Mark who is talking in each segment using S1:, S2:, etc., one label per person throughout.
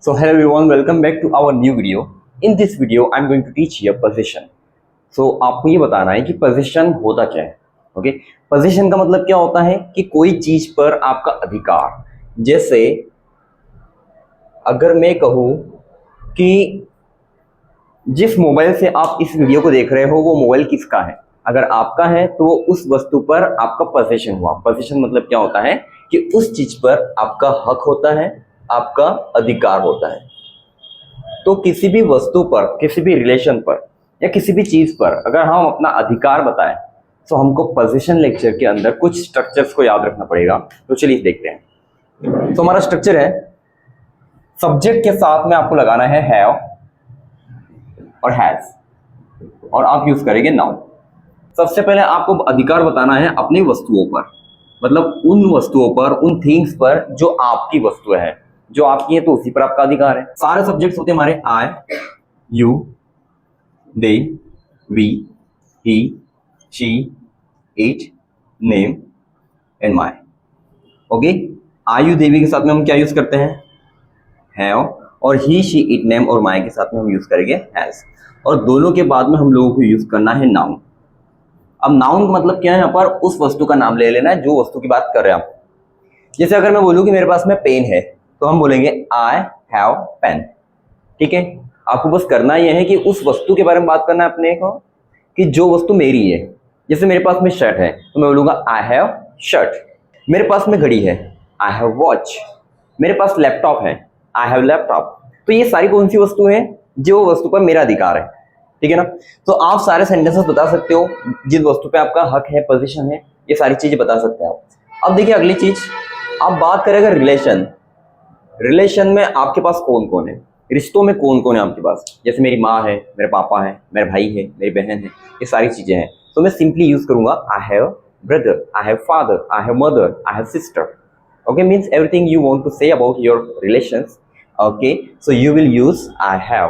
S1: So hello everyone, welcome back to our new video. In this video, I'm going to teach you a position. So आपको ये बताना है कि position होता क्या है. ओके पोजीशन का मतलब क्या होता है कि कोई चीज पर आपका अधिकार. जैसे अगर मैं कहूँ कि जिस मोबाइल से आप इस वीडियो को देख रहे हो वो मोबाइल किसका है, अगर आपका है तो वो उस वस्तु पर आपका पोजीशन हुआ. पोजीशन मतलब क्या होता है कि उस चीज पर आपका हक होता है, आपका अधिकार होता है. तो किसी भी वस्तु पर, किसी भी रिलेशन पर या किसी भी चीज पर अगर हम अपना अधिकार बताएं तो हमको पोजीशन लेक्चर के अंदर कुछ स्ट्रक्चर्स को याद रखना पड़ेगा. तो चलिए देखते हैं. तो हमारा स्ट्रक्चर है, सब्जेक्ट के साथ में आपको लगाना है हैव और हैज और आप यूज करेंगे नाउन. सबसे पहले आपको अधिकार बताना है अपनी वस्तुओं पर, मतलब उन वस्तुओं पर, उन थिंग्स पर जो आपकी वस्तु है, जो आपकी है तो उसी पर आपका अधिकार है. सारे सब्जेक्ट्स होते हैं हमारे I, you, they, we, he, she, it, name and my. Okay, I, you, they, we के साथ में हम क्या यूज करते हैं, हैव, और ही, शी, इट, नेम और माई के साथ में हम यूज करेंगे हैज. और दोनों के बाद में हम लोगों को यूज करना है नाउन. अब नाउन का मतलब क्या है, यहाँ पर उस वस्तु का नाम ले लेना है जो वस्तु की बात कर रहे हैं आप. जैसे अगर मैं बोलूँ कि मेरे पास में पेन है तो हम बोलेंगे आई हैव पेन. ठीक है, आपको बस करना यह है कि उस वस्तु के बारे में बात करना है अपने को कि जो वस्तु मेरी है. जैसे मेरे पास में शर्ट है तो मैं बोलूँगा आई हैव शर्ट. मेरे पास में घड़ी है, आई हैव वॉच. मेरे पास लैपटॉप है, आई हैव लैपटॉप. तो ये सारी कौन सी वस्तु है, जो वस्तु पर मेरा अधिकार है. ठीक है ना. तो आप सारे सेंटेंसेस बता सकते हो जिस वस्तु पे आपका हक है, पोजीशन है, ये सारी चीजें बता सकते हैं आप. अब देखिए अगली चीज, आप बात करें अगर रिलेशन. रिलेशन में आपके पास कौन कौन है, रिश्तों में कौन कौन है आपके पास. जैसे मेरी माँ है, मेरे पापा है, मेरे भाई है, मेरी बहन है, ये सारी चीजें हैं. तो मैं सिंपली यूज करूंगा I have brother, I have father, I have mother, I have sister. Okay, means everything you want to say about your relations. Okay, so you will use I have.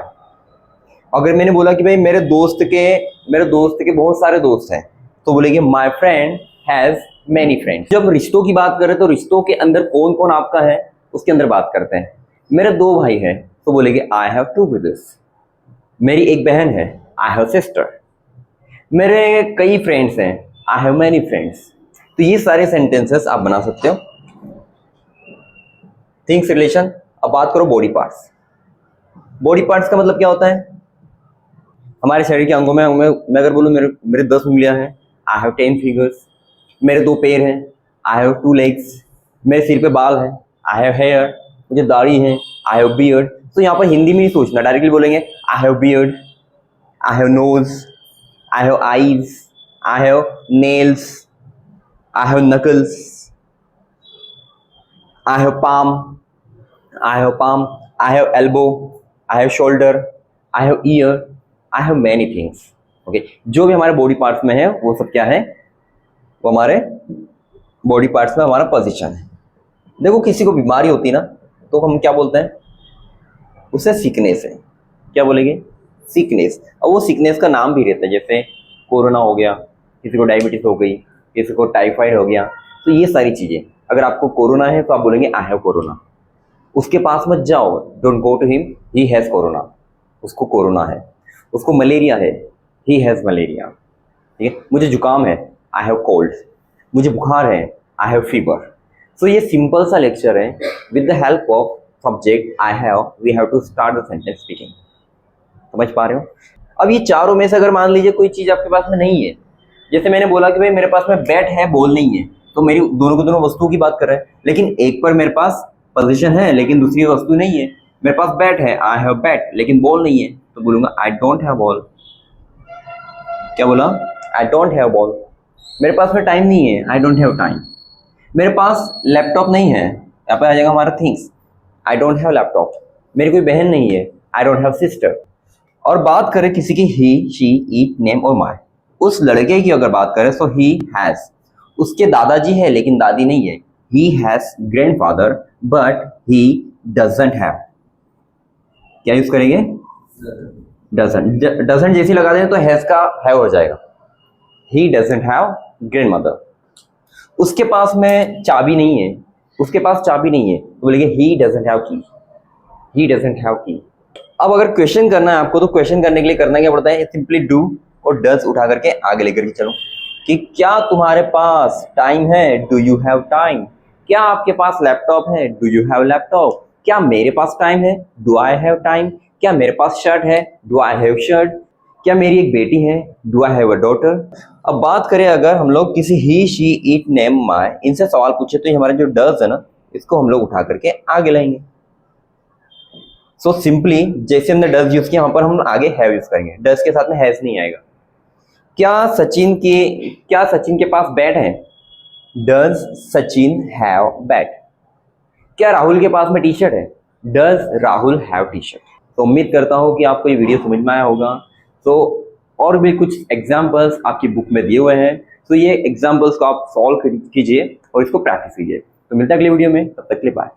S1: अगर मैंने बोला कि भाई मेरे दोस्त के बहुत सारे दोस्त हैं तो बोलेंगे my friend has many friends. जब रिश्तों की बात करें तो रिश्तों के अंदर कौन कौन आपका है उसके अंदर बात करते हैं. मेरे 2 भाई हैं तो बोलेंगे आई हैव 2 ब्रदर्स. मेरी एक बहन है, आई हैव सिस्टर. मेरे कई फ्रेंड्स हैं, आई हैव मेनी फ्रेंड्स. तो ये सारे सेंटेंसेस आप बना सकते हो. Things, relation. अब बात करो बॉडी पार्ट्स. बॉडी पार्ट्स का मतलब क्या होता है, हमारे शरीर के अंगों में मैं अगर बोलूँ मेरे 10 उंगलियां हैं, आई हैव 10 फिंगर्स. मेरे 2 पैर हैं, आई हैव 2 लेग्स. मेरे सिर पे बाल हैं, आई हैव हेयर. मुझे दाढ़ी है, आई हैव बियर्ड. तो यहाँ पर हिंदी में नहीं सोचना, डायरेक्टली बोलेंगे I have beard, I have nose, I have eyes, I have nails, I have knuckles, I have palm, I have elbow, I have shoulder, I have ear, I have many things. Okay, जो भी हमारे body parts में है वो सब क्या है, वो हमारे बॉडी पार्ट्स में हमारा पोजीशन है. देखो किसी को बीमारी होती है ना तो हम क्या बोलते हैं, उसे सिकनेस है. क्या बोलेंगे, सिकनेस. और वो सिकनेस का नाम भी रहता है. जैसे कोरोना हो गया, किसी को डायबिटीज हो गई, किसी को टाइफाइड हो गया. तो ये सारी चीजें, अगर आपको कोरोना है तो आप बोलेंगे आई हैव कोरोना. उसके पास मत जाओ, don't go to him, he has corona. उसको कोरोना है. उसको मलेरिया है, ही हैज मलेरिया. ठीक है, मुझे जुकाम है, आई हैव कोल्ड. मुझे बुखार है, आई हैव फीवर. सो ये सिंपल सा लेक्चर है. With the help of subject I have, we have to start the sentence speaking. समझ पा रहे हो. अब ये चारों में से अगर मान लीजिए कोई चीज आपके पास में नहीं है, जैसे मैंने बोला कि भाई मेरे पास में बैट है, बॉल नहीं है, तो मेरी दोनों को दोनों वस्तुओं की बात कर रहे हैं. लेकिन एक पर मेरे पास पोजीशन है लेकिन दूसरी वस्तु नहीं है. मेरे पास बैट है, आई हैव बैट, लेकिन बॉल नहीं है, तो बोलूंगा आई डोंट हैव बॉल. क्या बोला, आई डोंट हैव बॉल. मेरे पास में टाइम नहीं है, आई डोंट हैव टाइम. मेरे पास लैपटॉप नहीं है, यहाँ पे आ जाएगा हमारा things, I don't have laptop. मेरी कोई बहन नहीं है, आई डोंट हैव सिस्टर. और बात करें किसी की ही, शी, इट, नेम और माई. उस लड़के की अगर बात करें तो ही हैज. उसके दादाजी है लेकिन दादी नहीं है. He has grandfather but he doesn't have. क्या यूज करेंगे, डजंट. डजंट जैसी लगा दें तो हैज का हैव हो जाएगा. He doesn't have grandmother. उसके पास में चाबी नहीं है, तो बोलेंगे ही डजंट हैव की. ही डजंट हैव की। अब अगर क्वेश्चन करना है आपको, तो क्वेश्चन करने के लिए करना क्या पड़ता है, सिंपली डू और डज उठा करके आगे लेकर के चलो कि क्या तुम्हारे पास टाइम है, डू यू हैव टाइम। क्या आपके पास लैपटॉप है, डू यू हैव लैपटॉप। क्या मेरे पास टाइम है, डू आई हैव टाइम। क्या मेरे पास शर्ट है, डू आई हैव शर्ट। क्या मेरी एक बेटी है, do I have a daughter. अब बात करें अगर हम लोग किसी ही, शी, इट, नेम, माय इनसे सवाल पूछे, तो ये हमारे जो डज है ना, इसको हम लोग उठा करके आगे लाएंगे। सो सिंपली जैसे हमने डज यूज किया, वहां पर हम आगे हैव यूज करेंगे, डज के साथ में हैज नहीं आएगा। क्या सचिन के पास बैट है, डज सचिन हैव बैट। क्या राहुल के पास में टी शर्ट है, does Rahul have T shirt. तो उम्मीद करता हूं कि आपको ये वीडियो समझ में आया होगा। तो और भी कुछ एग्जाम्पल्स आपकी बुक में दिए हुए हैं, तो ये एग्जाम्पल्स को आप सॉल्व कीजिए और इसको प्रैक्टिस कीजिए। तो मिलता है अगले वीडियो में, तब तक के लिए बाय।